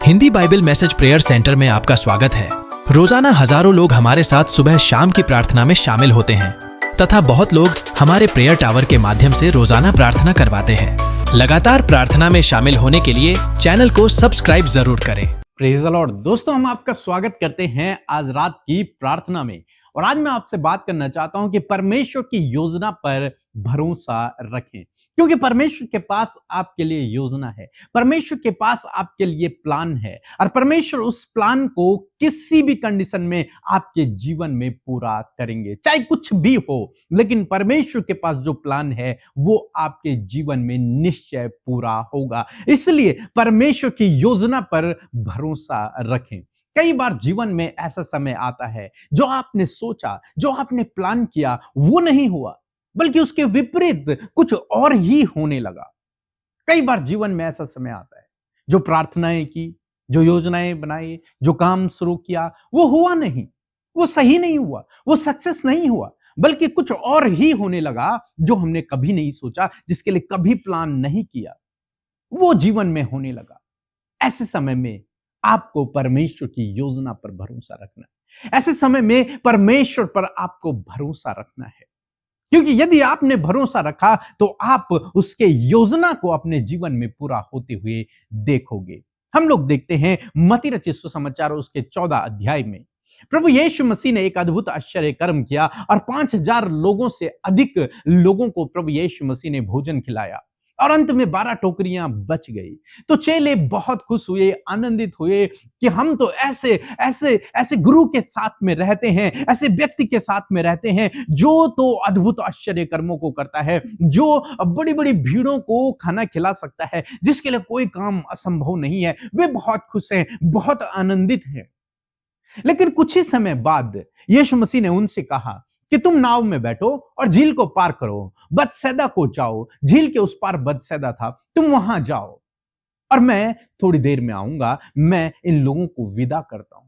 Hindi Bible message prayer centre में आपका स्वागत है। रोजाना हजारों लोग हमारे साथ सुबह शाम की प्रार्थना में शामिल होते हैं तथा बहुत लोग हमारे प्रेयर टावर के माध्यम से रोजाना प्रार्थना करवाते हैं। लगातार प्रार्थना में शामिल होने के लिए चैनल को सब्सक्राइब जरूर करें। Praise the Lord. दोस्तों, हम आपका स्वागत करते हैं आज रात की प्रार्थना में। और आज मैं आपसे बात करना चाहता हूं कि परमेश्वर की योजना पर भरोसा रखें, क्योंकि परमेश्वर के पास आपके लिए योजना है, परमेश्वर के पास आपके लिए प्लान है और परमेश्वर उस प्लान को किसी भी कंडीशन में आपके जीवन में पूरा करेंगे, चाहे कुछ भी हो। लेकिन परमेश्वर के पास जो प्लान है वो आपके जीवन में निश्चय पूरा होगा। इसलिए परमेश्वर की योजना पर भरोसा रखें। कई बार जीवन में ऐसा समय आता है जो आपने सोचा, जो आपने प्लान किया वो नहीं हुआ, बल्कि उसके विपरीत कुछ और ही होने लगा। कई बार जीवन में ऐसा समय आता है जो प्रार्थनाएं की, जो योजनाएं बनाई, जो काम शुरू किया वो हुआ नहीं, वो सही नहीं हुआ, वो सक्सेस नहीं हुआ, बल्कि कुछ और ही होने लगा जो हमने कभी नहीं सोचा, जिसके लिए कभी प्लान नहीं किया, वो जीवन में होने लगा। ऐसे समय में आपको परमेश्वर की योजना पर भरोसा रखना है। ऐसे समय में परमेश्वर पर आपको भरोसा रखना है, क्योंकि यदि आपने भरोसा रखा तो आप उसके योजना को अपने जीवन में पूरा होते हुए देखोगे। हम लोग देखते हैं मत्ती रचित सुसमाचार उसके 14 अध्याय में प्रभु यीशु मसीह ने एक अद्भुत आश्चर्य कर्म किया और 5000 लोगों से अधिक लोगों को प्रभु यीशु मसीह ने भोजन खिलाया और अंत में 12 टोकरियां बच गई। तो चेले बहुत खुश हुए, आनंदित हुए कि हम तो ऐसे ऐसे ऐसे गुरु के साथ में रहते हैं, ऐसे व्यक्ति के साथ में रहते हैं जो तो अद्भुत आश्चर्य कर्मों को करता है, जो बड़ी बड़ी भीड़ों को खाना खिला सकता है, जिसके लिए कोई काम असंभव नहीं है। वे बहुत खुश हैं, बहुत आनंदित हैं। लेकिन कुछ ही समय बाद यीशु मसीह ने उनसे कहा कि तुम नाव में बैठो और झील को पार करो, बतसैदा को जाओ। झील के उस पार बतसैदा था, तुम वहां जाओ और मैं थोड़ी देर में आऊंगा। मैं इन लोगों को विदा करता हूं।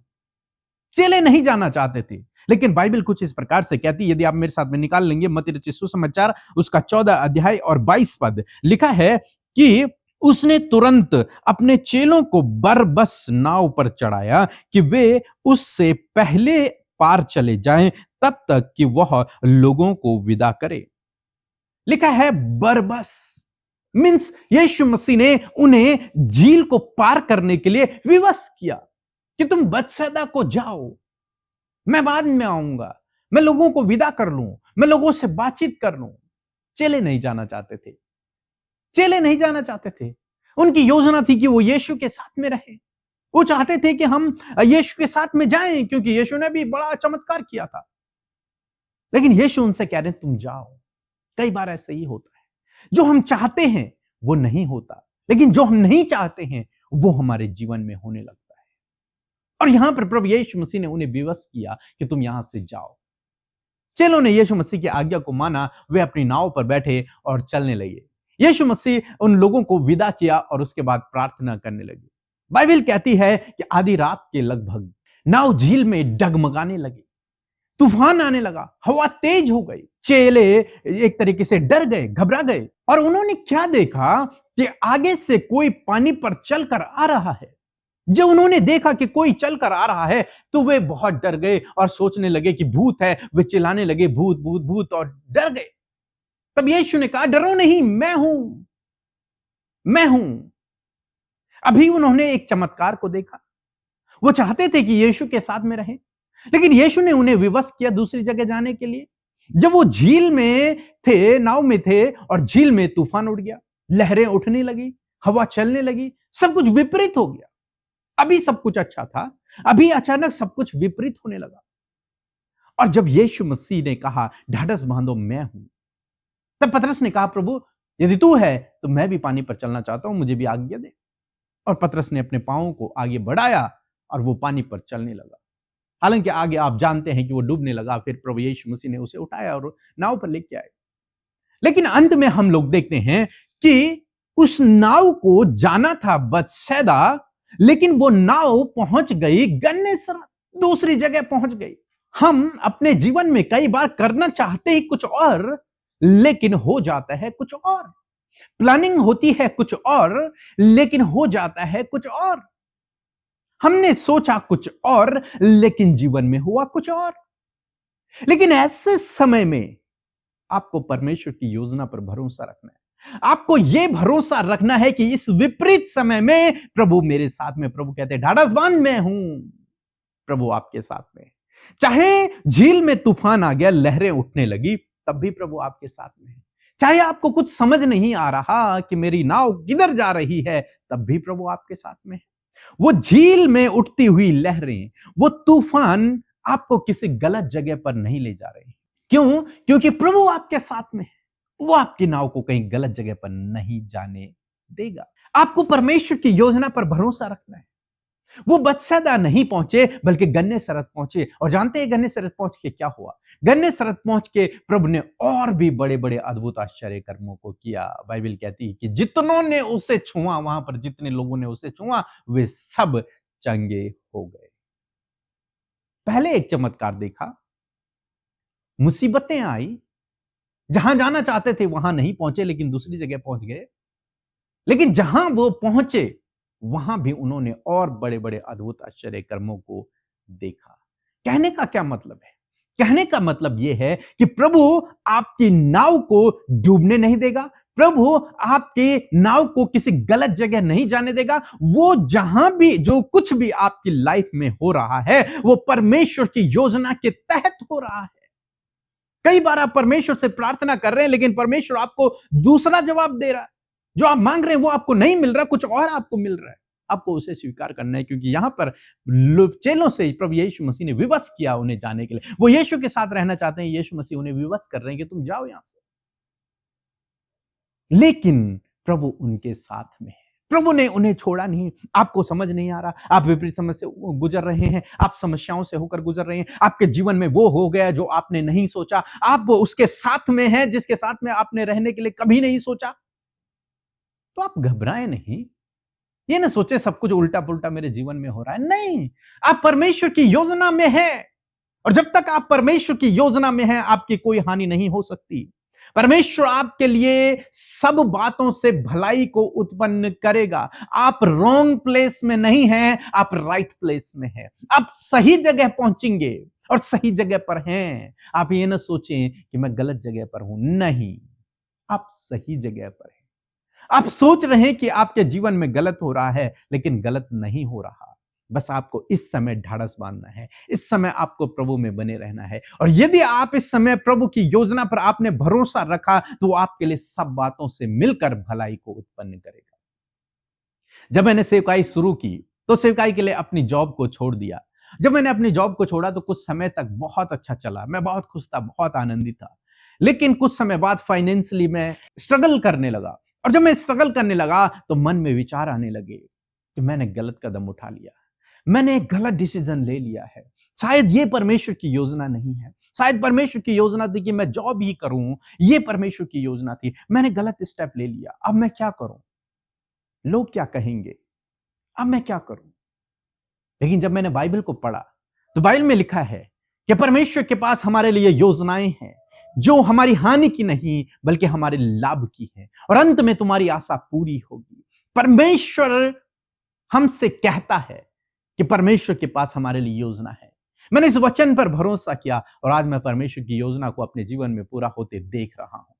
चेले नहीं जाना चाहते थे, लेकिन बाइबल कुछ इस प्रकार से कहती, यदि आप मेरे साथ में निकाल लेंगे मत्ती रचित सुसमाचार उसका 14 अध्याय और 22 पद, लिखा है कि उसने तुरंत अपने चेलों को बरबस नाव पर चढ़ाया कि वे उससे पहले पार चले जाएं, तब तक कि वह लोगों को विदा करे। लिखा है बरबस मींस यीशु मसीह ने उन्हें झील को पार करने के लिए विवश किया कि तुम बतसैदा को जाओ, मैं बाद में आऊंगा, मैं लोगों को विदा कर लूं, मैं लोगों से बातचीत कर लूं। चेले नहीं जाना चाहते थे, चेले नहीं जाना चाहते थे। उनकी योजना थी कि वो यीशु के साथ में रहे। वो चाहते थे कि हम यीशु के साथ में जाएं, क्योंकि यीशु ने भी बड़ा चमत्कार किया था। लेकिन यीशु उनसे कह रहे हैं तुम जाओ। कई बार ऐसा ही होता है, जो हम चाहते हैं वो नहीं होता, लेकिन जो हम नहीं चाहते हैं वो हमारे जीवन में होने लगता है। और यहां पर प्रभु यीशु मसीह ने उन्हें विवश किया कि तुम यहां से जाओ। चेलों ने यीशु मसीह की आज्ञा को माना, वे अपनी नाव पर बैठे और चलने लगे। यीशु मसीह उन लोगों को विदा किया और उसके बाद प्रार्थना करने लगे। बाइबल कहती है कि आधी रात के लगभग नाव झील में डगमगाने लगी, तूफान आने लगा, हवा तेज हो गई। चेले एक तरीके से डर गए, घबरा गए और उन्होंने क्या देखा कि आगे से कोई पानी पर चलकर आ रहा है। जब उन्होंने देखा कि कोई चलकर आ रहा है तो वे बहुत डर गए और सोचने लगे कि भूत है। वे चिल्लाने लगे भूत भूत भूत और डर गए। तब यीशु ने कहा डरो नहीं, मैं हूं, मैं हूं। अभी उन्होंने एक चमत्कार को देखा। वो चाहते थे कि यीशु के साथ में रहें, लेकिन यीशु ने उन्हें विवश किया दूसरी जगह जाने के लिए। जब वो झील में थे, नाव में थे और झील में तूफान उठ गया, लहरें उठने लगी, हवा चलने लगी, सब कुछ विपरीत हो गया। अभी सब कुछ अच्छा था, अभी अचानक सब कुछ विपरीत होने लगा। और जब यीशु मसीह ने कहा ढाढ़स बांधो, मैं हूं, तब पतरस ने कहा प्रभु यदि तू है तो मैं भी पानी पर चलना चाहता हूं, मुझे भी आज्ञा दे। और पतरस ने अपने पांवों को आगे बढ़ाया और वो पानी पर चलने लगा। हालांकि आगे आप जानते हैं कि वो डूबने लगा। फिर प्रभु यीशु मसीह ने उसे उठाया और नाव पर लेके आए। लेकिन अंत में हम लोग देखते हैं कि उस नाव को जाना था बतसैदा, लेकिन वो नाव पहुंच गई गन्नेसरत, दूसरी जगह पहुंच गई। हम अपने जीवन में कई बार करना चाहते हैं कुछ और, लेकिन हो जाता है कुछ और। प्लानिंग होती है कुछ और, लेकिन हो जाता है कुछ और। हमने सोचा कुछ और, लेकिन जीवन में हुआ कुछ और। लेकिन ऐसे समय में आपको परमेश्वर की योजना पर भरोसा रखना है। आपको यह भरोसा रखना है कि इस विपरीत समय में प्रभु मेरे साथ में। प्रभु कहते हैं ढाढ़स बांध में हूं, प्रभु आपके साथ में। चाहे झील में तूफान आ गया, लहरें उठने लगी, तब भी प्रभु आपके साथ में है। चाहे आपको कुछ समझ नहीं आ रहा कि मेरी नाव किधर जा रही है, तब भी प्रभु आपके साथ में है। वो झील में उठती हुई लहरें, वो तूफान आपको किसी गलत जगह पर नहीं ले जा रहे। क्यों? क्योंकि प्रभु आपके साथ में है। वो आपकी नाव को कहीं गलत जगह पर नहीं जाने देगा। आपको परमेश्वर की योजना पर भरोसा रखना है। वो बत्सैदा नहीं पहुंचे, बल्कि गन्नेसरत पहुंचे। और जानते हैं गन्नेसरत पहुंच के क्या हुआ? गन्नेसरत पहुंच के प्रभु ने और भी बड़े बड़े अद्भुत आश्चर्य कर्मों को किया। बाइबल कहती है कि जितनों ने उसे छुआ, वहां पर जितने लोगों ने उसे छुआ, वे सब चंगे हो गए। पहले एक चमत्कार देखा, मुसीबतें आई, जहां जाना चाहते थे वहां नहीं पहुंचे, लेकिन दूसरी जगह पहुंच गए। लेकिन जहां वो पहुंचे, वहां भी उन्होंने और बड़े बड़े अद्भुत आश्चर्य कर्मों को देखा। कहने का क्या मतलब है? कहने का मतलब यह है कि प्रभु आपकी नाव को डूबने नहीं देगा। प्रभु आपके नाव को किसी गलत जगह नहीं जाने देगा। वो जहां भी जो कुछ भी आपकी लाइफ में हो रहा है, वो परमेश्वर की योजना के तहत हो रहा है। कई बार आप परमेश्वर से प्रार्थना कर रहे हैं, लेकिन परमेश्वर आपको दूसरा जवाब दे रहा है। जो आप मांग रहे हैं वो आपको नहीं मिल रहा, कुछ और आपको मिल रहा है। आपको उसे स्वीकार करना है, क्योंकि यहां पर चेलों से प्रभु यीशु मसीह ने विवश किया उन्हें जाने के लिए। वो यीशु के साथ रहना चाहते हैं, यीशु मसीह उन्हें विवश कर रहे हैं कि तुम जाओ यहां से। लेकिन प्रभु उनके साथ में है। प्रभु ने उन्हें छोड़ा नहीं। आपको समझ नहीं आ रहा, आप विपरीत समझ से गुजर रहे हैं, आप समस्याओं से होकर गुजर रहे हैं, आपके जीवन में वो हो गया जो आपने नहीं सोचा। आप उसके साथ में हैं जिसके साथ में आपने रहने के लिए कभी नहीं सोचा। तो आप घबराएं नहीं। ये ना सोचे सब कुछ उल्टा पुल्टा मेरे जीवन में हो रहा है। नहीं, आप परमेश्वर की योजना में हैं, और जब तक आप परमेश्वर की योजना में हैं, आपकी कोई हानि नहीं हो सकती। परमेश्वर आपके लिए सब बातों से भलाई को उत्पन्न करेगा। आप रॉन्ग प्लेस में नहीं हैं, आप राइट प्लेस में हैं। आप सही जगह पहुंचेंगे और सही जगह पर हैं। आप ये ना सोचें कि मैं गलत जगह पर हूं। नहीं, आप सही जगह पर हैं। आप सोच रहे हैं कि आपके जीवन में गलत हो रहा है, लेकिन गलत नहीं हो रहा। बस आपको इस समय ढाढ़स बांधना है। इस समय आपको प्रभु में बने रहना है। और यदि आप इस समय प्रभु की योजना पर आपने भरोसा रखा, तो वो आपके लिए सब बातों से मिलकर भलाई को उत्पन्न करेगा। जब मैंने सेवकाई शुरू की, तो सेवकाई के लिए अपनी जॉब को छोड़ दिया। जब मैंने अपनी जॉब को छोड़ा, तो कुछ समय तक बहुत अच्छा चला, मैं बहुत खुश था, बहुत आनंदित था। लेकिन कुछ समय बाद फाइनेंशियली मैं स्ट्रगल करने लगा। और जब मैं स्ट्रगल करने लगा, तो मन में विचार आने लगे कि मैंने गलत कदम उठा लिया, मैंने एक गलत डिसीजन ले लिया है। शायद ये परमेश्वर की योजना नहीं है। शायद परमेश्वर की योजना थी कि मैं जॉब ही करूं, ये परमेश्वर की योजना थी। मैंने गलत स्टेप ले लिया। अब मैं क्या करूं? लोग क्या कहेंगे? अब मैं क्या करूं? लेकिन जब मैंने बाइबल को पढ़ा, तो बाइबल में लिखा है कि परमेश्वर के पास हमारे लिए योजनाएं हैं जो हमारी हानि की नहीं, बल्कि हमारे लाभ की है, और अंत में तुम्हारी आशा पूरी होगी। परमेश्वर हमसे कहता है कि परमेश्वर के पास हमारे लिए योजना है। मैंने इस वचन पर भरोसा किया, और आज मैं परमेश्वर की योजना को अपने जीवन में पूरा होते देख रहा हूं।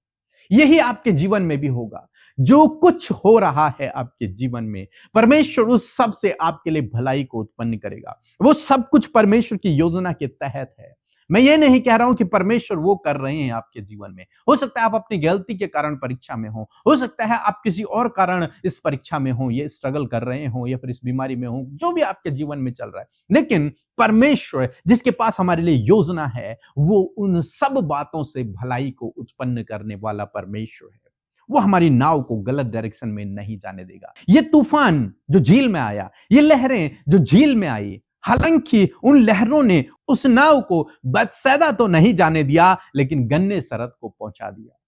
यही आपके जीवन में भी होगा। जो कुछ हो रहा है आपके जीवन में, परमेश्वर उस सब से आपके लिए भलाई को उत्पन्न करेगा। वो सब कुछ परमेश्वर की योजना के तहत है। मैं ये नहीं कह रहा हूं कि परमेश्वर वो कर रहे हैं आपके जीवन में। हो सकता है आप अपनी गलती के कारण परीक्षा में हो सकता है आप किसी और कारण इस परीक्षा में हो, ये स्ट्रगल कर रहे हो, या फिर इस बीमारी में हो, जो भी आपके जीवन में चल रहा है। लेकिन परमेश्वर जिसके पास हमारे लिए योजना है, वो उन सब बातों से भलाई को उत्पन्न करने वाला परमेश्वर है। वो हमारी नाव को गलत डायरेक्शन में नहीं जाने देगा। ये तूफान जो झील में आया, ये लहरें जो झील में आई, हालांकि उन लहरों ने उस नाव को बत्सैदा तो नहीं जाने दिया, लेकिन गन्नेसरत को पहुंचा दिया।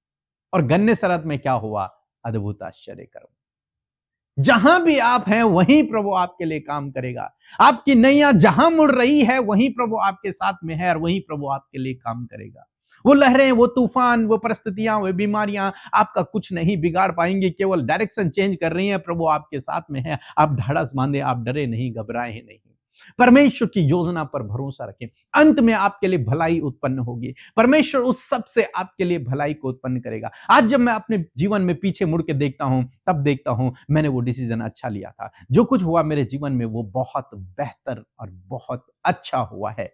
और गन्नेसरत में क्या हुआ? अद्भुत आश्चर्य कर्म। जहां भी आप हैं, वहीं प्रभु आपके लिए काम करेगा। आपकी नैया जहां मुड़ रही है, वहीं प्रभु आपके साथ में है, और वहीं प्रभु आपके लिए काम करेगा। वो लहरें, वो तूफान, वो परिस्थितियां, वो बीमारियां आपका कुछ नहीं बिगाड़ पाएंगे, केवल डायरेक्शन चेंज कर रही हैं। प्रभु आपके साथ में है, आप ढाढ़स बांधे, आप डरे नहीं, घबराए नहीं। परमेश्वर की योजना पर भरोसा रखें, अंत में आपके लिए भलाई उत्पन्न होगी। परमेश्वर उस सब से आपके लिए भलाई को उत्पन्न करेगा। आज जब मैं अपने जीवन में पीछे मुड़ के देखता हूं, तब देखता हूं मैंने वो डिसीजन अच्छा लिया था। जो कुछ हुआ मेरे जीवन में वो बहुत बेहतर और बहुत अच्छा हुआ है।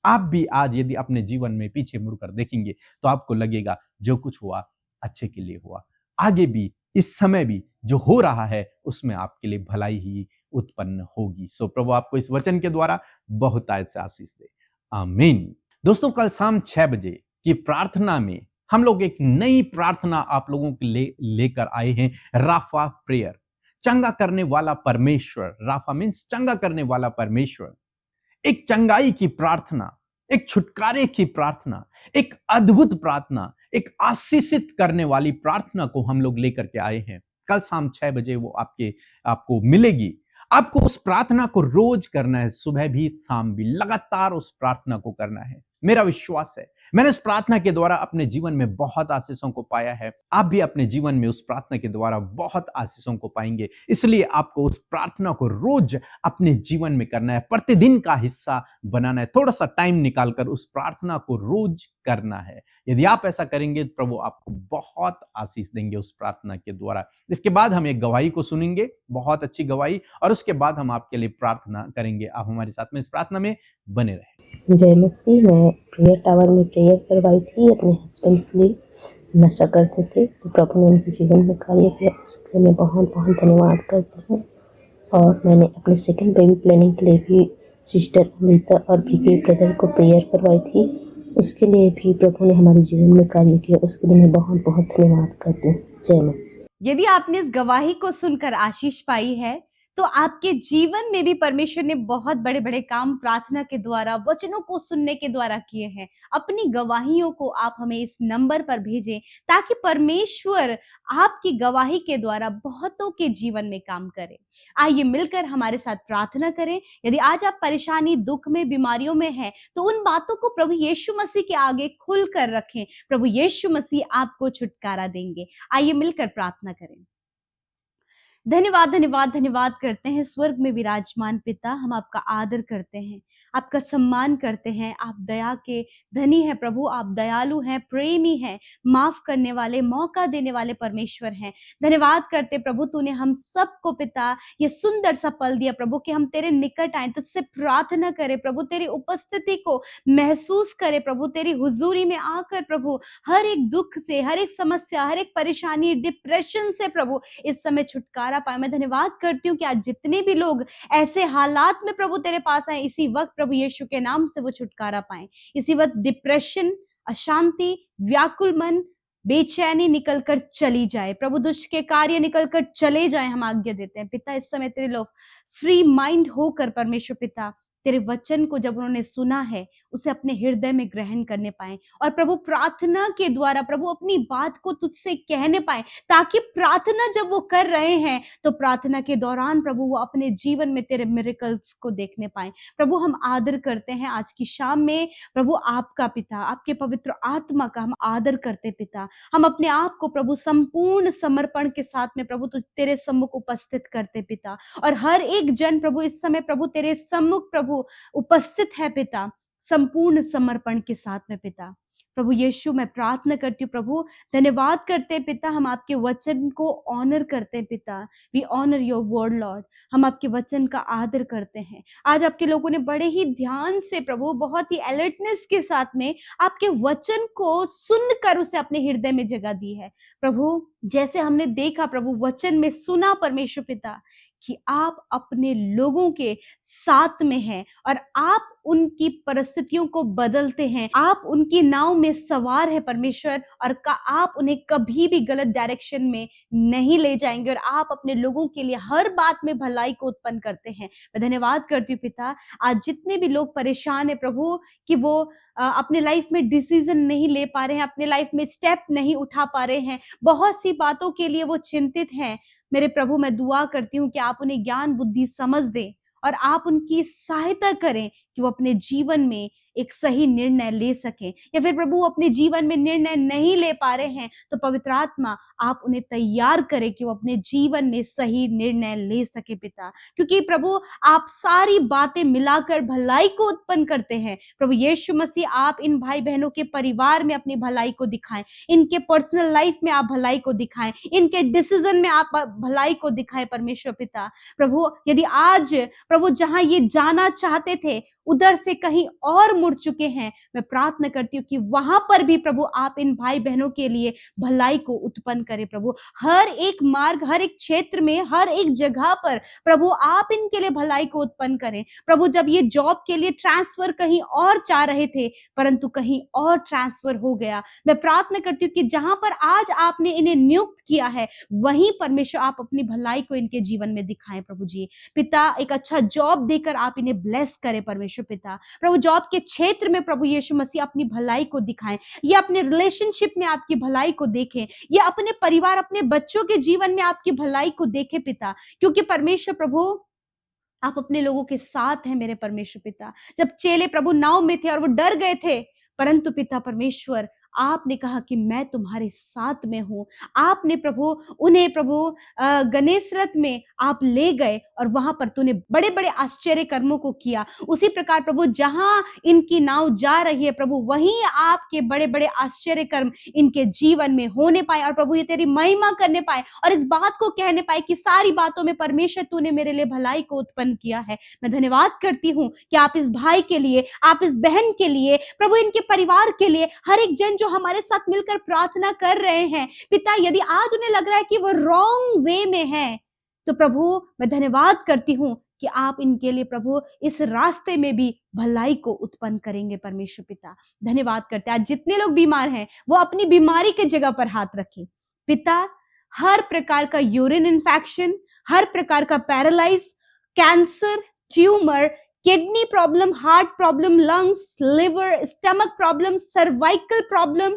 आप भी आज यदि अपने जीवन में पीछे मुड़कर देखेंगे तो आपको लगेगा जो कुछ हुआ अच्छे के लिए हुआ। आगे भी, इस समय भी जो हो रहा है उसमें आपके लिए भलाई ही उत्पन्न होगी। सो प्रभु आपको इस वचन के द्वारा बहुतायत से आशीष दे। आमीन। दोस्तों, कल शाम 6 बजे की प्रार्थना में हम लोग एक नई प्रार्थना आप लोगों के लिए लेकर आए हैं, राफा प्रेयर। चंगा करने वाला परमेश्वर, राफा मीन्स चंगा करने वाला परमेश्वर। एक चंगाई की प्रार्थना, एक छुटकारे की प्रार्थना, एक अद्भुत प्रार्थना, एक आशीषित करने वाली प्रार्थना को हम लोग लेकर के आए हैं। कल शाम 6 बजे वो आपको मिलेगी। आपको उस प्रार्थना को रोज करना है, सुबह भी शाम भी, लगातार उस प्रार्थना को करना है। मेरा विश्वास है, मैंने उस प्रार्थना के द्वारा अपने जीवन में बहुत आशीषों को पाया है। आप भी अपने जीवन में उस प्रार्थना के द्वारा बहुत आशीषों को पाएंगे। इसलिए आपको उस प्रार्थना को रोज अपने जीवन में करना है, प्रतिदिन का हिस्सा बनाना है। थोड़ा सा टाइम निकालकर उस प्रार्थना को रोज करना है। यदि आप ऐसा करेंगे तो प्रभु आपको बहुत आशीष देंगे उस प्रार्थना के द्वारा। इसके बाद हम एक गवाही को सुनेंगे, बहुत अच्छी गवाही, और उसके बाद हम आपके लिए प्रार्थना करेंगे। आप हमारे साथ में इस प्रार्थना में बने रहें। जय मसीह। मैं प्रेयर टावर में प्रेयर करवाई थी अपने हस्बैंड के लिए, नशा करते थे, तो प्रभु ने उनके जीवन में कार्य किया। इसके लिए मैं बहुत बहुत धन्यवाद करती हूँ। और मैंने अपने सेकंड बेबी प्लानिंग के लिए भी सिस्टर अमृता और बीके ब्रदर को प्रेयर करवाई थी, उसके लिए भी प्रभु ने हमारे जीवन में कार्य किया। उसके लिए मैं बहुत बहुत धन्यवाद करती हूँ। जय मसीह। यदि आपने इस गवाही को सुनकर आशीष पाई है तो आपके जीवन में भी परमेश्वर ने बहुत बड़े बड़े काम प्रार्थना के द्वारा, वचनों को सुनने के द्वारा किए हैं। अपनी गवाहियों को आप हमें इस नंबर पर भेजें ताकि परमेश्वर आपकी गवाही के द्वारा बहुतों के जीवन में काम करे। आइए मिलकर हमारे साथ प्रार्थना करें। यदि आज आप परेशानी, दुख में, बीमारियों में हैं तो उन बातों को प्रभु यीशु मसीह के आगे खुल कर रखें। प्रभु यीशु मसीह आपको छुटकारा देंगे। आइए मिलकर प्रार्थना करें। धन्यवाद धन्यवाद धन्यवाद करते हैं स्वर्ग में विराजमान पिता, हम आपका आदर करते हैं, आपका सम्मान करते हैं। आप दया के धनी हैं प्रभु, आप दयालु हैं, प्रेमी हैं, माफ करने वाले, मौका देने वाले परमेश्वर हैं। धन्यवाद करते प्रभु, तूने हम सबको पिता ये सुंदर सा पल दिया प्रभु कि हम तेरे निकट आए, तुझसे प्रार्थना करें प्रभु, तेरी उपस्थिति को महसूस करें प्रभु, तेरी हुजूरी में आकर प्रभु हर एक दुख से, हर एक समस्या, हर एक परेशानी, डिप्रेशन से प्रभु इस समय छुटकारा पाए। मैं धन्यवाद करती हूँ कि आज जितने भी लोग ऐसे हालात में प्रभु तेरे पास आए, इसी वक्त प्रभु यीशु के नाम से वो छुटकारा पाए। इसी वक्त डिप्रेशन, अशांति, व्याकुल मन, बेचैनी निकलकर चली जाए प्रभु, दुष्ट के कार्य निकलकर चले जाए, हम आज्ञा देते हैं पिता। इस समय तेरे लोग फ्री माइंड होकर परमेश्वर पिता तेरे वचन को जब उन्होंने सुना है उसे अपने हृदय में ग्रहण करने पाए, और प्रभु प्रार्थना के द्वारा प्रभु अपनी बात को तुझसे कहने पाए, ताकि प्रार्थना जब वो कर रहे हैं तो प्रार्थना के दौरान प्रभु वो अपने जीवन में तेरे मिरेकल्स को देखने पाए। प्रभु हम आदर करते हैं आज की शाम में प्रभु आपका पिता, आपके पवित्र आत्मा का हम आदर करते पिता। हम अपने आप को प्रभु संपूर्ण समर्पण के साथ में प्रभु तेरे सम्मुख उपस्थित करते पिता, और हर एक जन प्रभु इस समय प्रभु तेरे सम्मुख प्रभु उपस्थित है पिता, संपूर्ण समर्पण के साथ में पिता। प्रभु यीशु मैं प्रार्थना करती हूँ प्रभु, धन्यवाद करते हैं पिता, हम आपके वचन को ऑनर करते हैं पिता। We honour your word lord, हम आपके वचन का आदर करते हैं। आज आपके लोगों ने बड़े ही ध्यान से प्रभु, बहुत ही अलर्टनेस के साथ में आपके वचन को सुनकर उसे अपने हृदय में जगह दी है प्रभु। जैसे हमने देखा प्रभु वचन में सुना परमेश्वर पिता कि आप अपने लोगों के साथ में हैं और आप उनकी परिस्थितियों को बदलते हैं, आप उनकी नाव में सवार है परमेश्वर, और आप उन्हें कभी भी गलत डायरेक्शन में नहीं ले जाएंगे, और आप अपने लोगों के लिए हर बात में भलाई को उत्पन्न करते हैं। मैं धन्यवाद करती हूँ पिता, आज जितने भी लोग परेशान है प्रभु कि वो अपने लाइफ में डिसीजन नहीं ले पा रहे हैं, अपने लाइफ में स्टेप नहीं उठा पा रहे हैं, बहुत सी बातों के लिए वो चिंतित हैं, मेरे प्रभु मैं दुआ करती हूँ कि आप उन्हें ज्ञान बुद्धि समझ दें और आप उनकी सहायता करें कि वो अपने जीवन में एक सही निर्णय ले सकें, या फिर प्रभु अपने जीवन में निर्णय नहीं ले पा रहे हैं, तो पवित्र आत्मा आप उन्हें तैयार करें कि वो अपने जीवन में सही निर्णय ले सके पिता। क्योंकि प्रभु आप सारी बातें मिलाकर भलाई को उत्पन्न करते हैं। प्रभु यीशु मसीह आप इन भाई बहनों के परिवार में अपनी भलाई को दिखाएं, इनके पर्सनल लाइफ में आप भलाई को दिखाएं, इनके डिसीजन में आप भलाई को दिखाएं परमेश्वर पिता। प्रभु यदि आज प्रभु जहां ये जाना चाहते थे उधर से कहीं और मुड़ चुके हैं, मैं प्रार्थना करती हूँ कि वहां पर भी प्रभु आप इन भाई बहनों के लिए भलाई को उत्पन्न करें। प्रभु हर एक मार्ग, हर एक क्षेत्र में, हर एक जगह पर प्रभु आप इनके लिए भलाई को उत्पन्न करें। प्रभु जब ये जॉब के लिए ट्रांसफर कहीं और चाह रहे थे परंतु कहीं और ट्रांसफर हो गया, मैं प्रार्थना करती हूँ कि जहां पर आज आपने इन्हें नियुक्त किया है वहीं परमेश्वर आप अपनी भलाई को इनके जीवन में दिखाएं। प्रभु जी पिता, एक अच्छा जॉब देकर आप इन्हें ब्लेस करें परमेश्वर पिता। प्रभु जॉब के क्षेत्र में प्रभु यीशु मसीह अपनी भलाई को दिखाएं, या अपने रिलेशनशिप में आपकी भलाई को देखें, या अपने परिवार, अपने बच्चों के जीवन में आपकी भलाई को देखें पिता। क्योंकि परमेश्वर प्रभु आप अपने लोगों के साथ हैं मेरे परमेश्वर पिता। जब चेले प्रभु नाव में थे और वो डर गए थे, परंतु पिता परमेश्वर आपने कहा कि मैं तुम्हारे साथ में हूं। आपने प्रभु उन्हें प्रभु गनेसरत में आप ले गए और वहां पर तूने बड़े बड़े आश्चर्य कर्मों को किया। उसी प्रकार प्रभु जहां इनकी नाव जा रही है प्रभु वहीं आपके बड़े बड़े आश्चर्य कर्म इनके जीवन में होने पाए, और प्रभु ये तेरी महिमा करने पाए और इस बात को कहने पाए कि सारी बातों में परमेश्वर तूने मेरे लिए भलाई को उत्पन्न किया है। मैं धन्यवाद करती हूँ कि आप इस भाई के लिए, आप इस बहन के लिए, प्रभु इनके परिवार के लिए, हर एक जन जो हमारे साथ मिलकर प्रार्थना कर रहे हैं पिता, यदि आज उन्हें लग रहा है कि वो रॉन्ग वे में है, तो प्रभु मैं धन्यवाद करती हूं कि आप इनके लिए प्रभु इस रास्ते में भी भलाई को उत्पन्न करेंगे परमेश्वर पिता। धन्यवाद करते हैं। आज जितने लोग बीमार हैं वो अपनी बीमारी के जगह पर हाथ रखें पिता। हर प्रकार का यूरिन इन्फेक्शन, हर प्रकार का paralyse, cancer, tumour, kidney problem, heart problem, lungs, liver, stomach problem, cervical problem,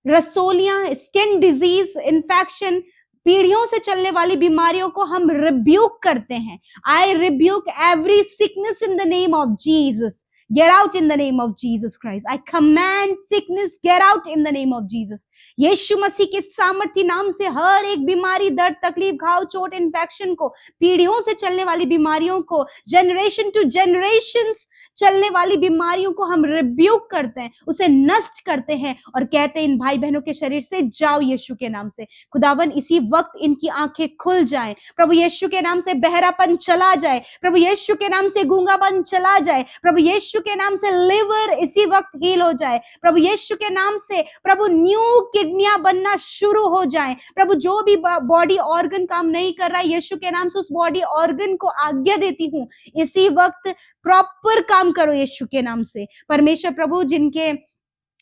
रसोलियां, स्किन डिजीज, इन्फेक्शन, पीढ़ियों से चलने वाली बीमारियों को हम रिब्यूक करते हैं। आई rebuke every sickness in the name of Jesus. Get out in the name of Jesus Christ. I command sickness, get out in the name of Jesus. यीशु मसीह के सामर्थी नाम से हर एक बीमारी, दर्द, तकलीफ, घाव, चोट, इन्फेक्शन को, पीढ़ियों से चलने वाली बीमारियों को, जनरेशन टू जनरेशंस चलने वाली बीमारियों को हम रिब्यूक करते हैं, उसे नष्ट करते हैं और कहते हैं इन भाई बहनों के शरीर से जाओ यीशु के नाम से। खुदावन इसी वक्त इनकी आंखें खुल जाएं, प्रभु यीशु के नाम से बहरापन चला जाए, प्रभु यीशु के नाम से गूंगापन चला जाए, प्रभु यीशु के नाम से लिवर इसी वक्त हील हो जाए, प्रभु यीशु के नाम से प्रभु न्यू किडनियां बनना शुरू हो जाएं, प्रभु जो भी बॉडी ऑर्गन काम नहीं कर रहा है यीशु के नाम से उस बॉडी ऑर्गन को आज्ञा देती हूं इसी वक्त प्रॉपर काम करो यीशु के नाम से। परमेश्वर प्रभु जिनके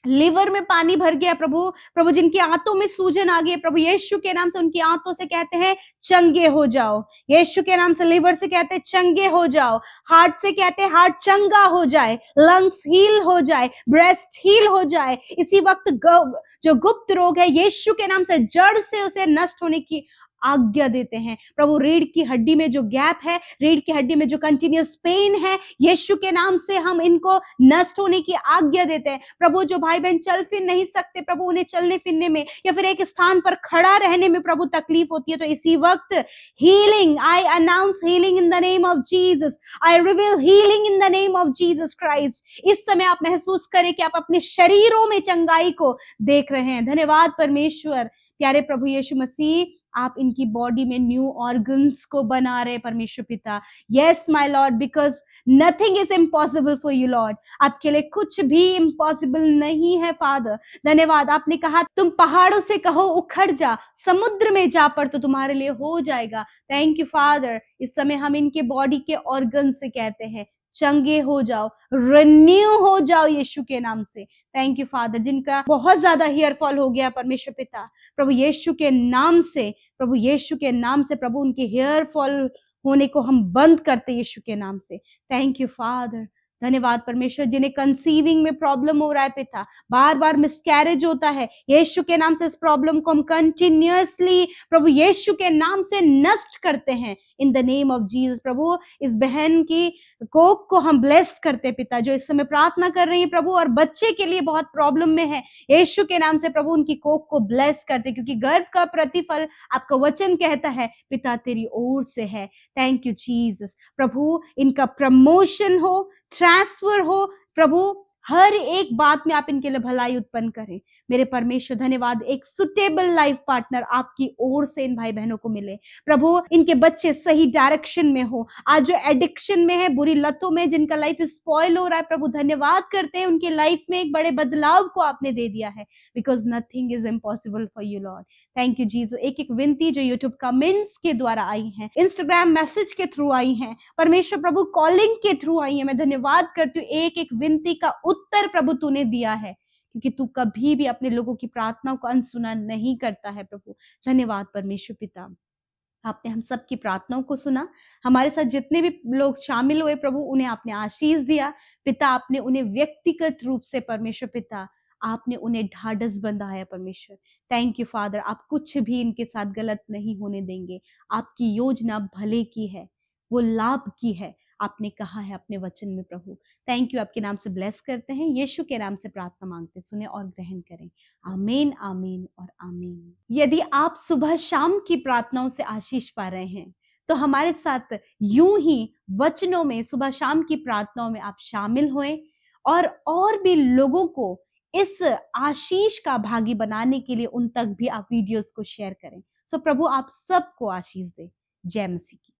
लिवर में पानी भर गया प्रभु जिनकी आंतों में सूजन आ गई, प्रभु यीशु के नाम से उनकी आंतों से कहते हैं चंगे हो जाओ, यीशु के नाम से। लिवर से कहते हैं चंगे हो जाओ, हार्ट से कहते हैं हार्ट चंगा हो जाए, लंग्स हील हो जाए, ब्रेस्ट हील हो जाए। इसी वक्त जो गुप्त रोग है यीशु के नाम से जड़ से उसे नष्ट होने की आज्ञा देते हैं। प्रभु रीढ़ की हड्डी में जो गैप है, रीढ़ की हड्डी में जो कंटिन्यूअस पेन है, यीशु के नाम से हम इनको नष्ट होने की आज्ञा देते हैं। प्रभु जो भाई बहन चल फिर नहीं सकते, प्रभु उन्हें चलने फिरने में या फिर एक स्थान पर खड़ा रहने में प्रभु तकलीफ होती है, तो इसी वक्त healing, I announce healing in the name of Jesus, I reveal healing in the name of Jesus Christ. इस समय आप महसूस करें कि आप अपने शरीरों में चंगाई को देख रहे हैं। धन्यवाद परमेश्वर। प्यारे प्रभु यीशु मसीह आप इनकी बॉडी में न्यू ऑर्गन्स को बना रहे परमेश्वर पिता। Yes my Lord, because nothing is impossible for you Lord. आपके लिए कुछ भी इम्पॉसिबल नहीं है फादर। धन्यवाद। आपने कहा तुम पहाड़ों से कहो उखड़ जा, समुद्र में जा पर तो तुम्हारे लिए हो जाएगा। Thank you father. इस समय हम इनके बॉडी के ऑर्गन से कहते हैं चंगे हो जाओ, रिन्यू हो जाओ यीशु के नाम से। Thank you father. जिनका बहुत ज्यादा हेयर फॉल हो गया परमेश्वर पिता, प्रभु यीशु के नाम से, प्रभु यीशु के नाम से प्रभु उनके हेयर फॉल होने को हम बंद करते यीशु के नाम से। थैंक यू फादर, धन्यवाद परमेश्वर, जिन्हें कंसीविंग में प्रॉब्लम हो रहा है पिता, बार बार मिसकैरेज होता है, यीशु के नाम से इस प्रॉब्लम को हम कंटिन्यूअसली प्रभु यीशु के नाम से नष्ट करते हैं in the name of Jesus. प्रभु इस बहन की कोक को हम ब्लेस करते पिता, जो इस समय प्रार्थना कर रही है प्रभु, और बच्चे के लिए बहुत प्रॉब्लम में है, यीशु के नाम से प्रभु उनकी कोक को ब्लेस करते, क्योंकि गर्भ का प्रतिफल आपका वचन कहता है पिता तेरी ओर से है। Thank you Jesus. प्रभु इनका प्रमोशन हो, ट्रांसफर हो, प्रभु हर एक बात में आप इनके लिए भलाई उत्पन्न करें। मेरे परमेश्वर धन्यवाद, एक सुटेबल लाइफ पार्टनर आपकी ओर से इन भाई बहनों को मिले। प्रभु इनके बच्चे सही डायरेक्शन में हो, आज जो एडिक्शन में है, बुरी लतों में, जिनका लाइफ स्पॉइल हो रहा है, प्रभु धन्यवाद करते हैं उनकी लाइफ में एक बड़े बदलाव को आपने दे दिया है, because nothing is impossible for you Lord. Thank you Jesus. एक एक विनती जो यूट्यूब कमेंट्स के द्वारा आई हैं, इंस्टाग्राम मैसेज के थ्रू आई हैं, परमेश्वर प्रभु कॉलिंग के थ्रू आई है, मैं धन्यवाद करती हूँ, एक एक विनती का उत्तर प्रभु तूने दिया है, क्योंकि तू कभी भी अपने लोगों की प्रार्थनाओं को अनसुना नहीं करता है। प्रभु धन्यवाद परमेश्वर पिता, आपने हम सबकी प्रार्थनाओं को सुना, हमारे साथ जितने भी लोग शामिल हुए प्रभु उन्हें आपने आशीष दिया पिता, आपने उन्हें व्यक्तिगत रूप से परमेश्वर पिता आपने उन्हें ढाढ़स बंधाया परमेश्वर। थैंक यू फादर, आप कुछ भी इनके साथ गलत नहीं होने देंगे, आपकी योजना भले की है, वो लाभ की है, आपने कहा है अपने वचन में प्रभु। थैंक यू, आपके नाम से ब्लेस करते हैं, यीशु के नाम से प्रार्थना मांगते, सुने और ग्रहण करें। आमीन आमीन और आमीन। यदि आप सुबह शाम की प्रार्थनाओं से आशीष पा रहे हैं तो हमारे साथ यूं ही वचनों में सुबह शाम की प्रार्थनाओं में आप शामिल होएं और भी लोगों को इस आशीष का भागी बनाने के लिए उन तक भी आप वीडियोस को शेयर करें। सो प्रभु आप सबको आशीष दे। जय मसीह की।